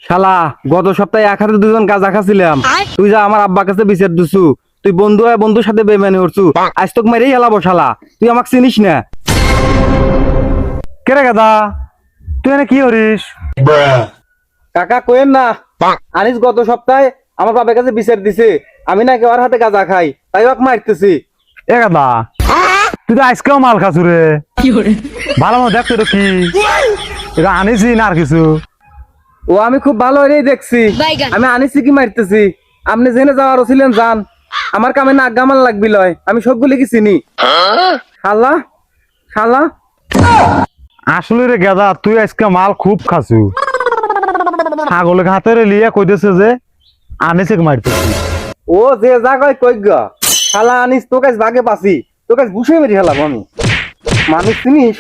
শালা গত সপ্তাহে এক হাতে দুজন গাঁজা খাচ্ছিলাম। তুই যা আমার আব্বার কাছে বিচার দিছু, তুই বন্ধু হয় বন্ধুর সাথে বেমানি করছু। আজ তোকে মেরেই হেলাবো শালা, তুই আমাকে চিনিস না। কেরে গাদা তুই এনে কি করিস? কাকা কোয়েন না, আনিস গত সপ্তাহে আমার বাবার কাছে বিচার দিছে আমি নাকি ওর হাতে গাঁজা খাই, তাই ওকে মারতেছি। এ গাদা তুই তো আজকেও মাল খাসু রে। ভালো মতো দেখতো তো কি এটা আনিসি না আর কিছু? ও আমি খুব ভালো হয়েই দেখছি, আমি আনিসি কি মারতেছি। আপনি জেনে যাওয়ার ছিলেন যান, আমার কামে নাক গামাল লাগবি লয়, আমি সবগুলি কি চিনি। শালা শালা আসলে রে গাদা তুই আজকে মাল খুব খাসু। ছাগলের হাতে লিয়া কইতেছে যে আনিসে মারতেছি। ও যে যা কয় কইগ, শালা আনিস তোকে বাগে পাসি, তোকে বুঝে বেরিয়ে হেলাম আমি। মানুষ চিনিস?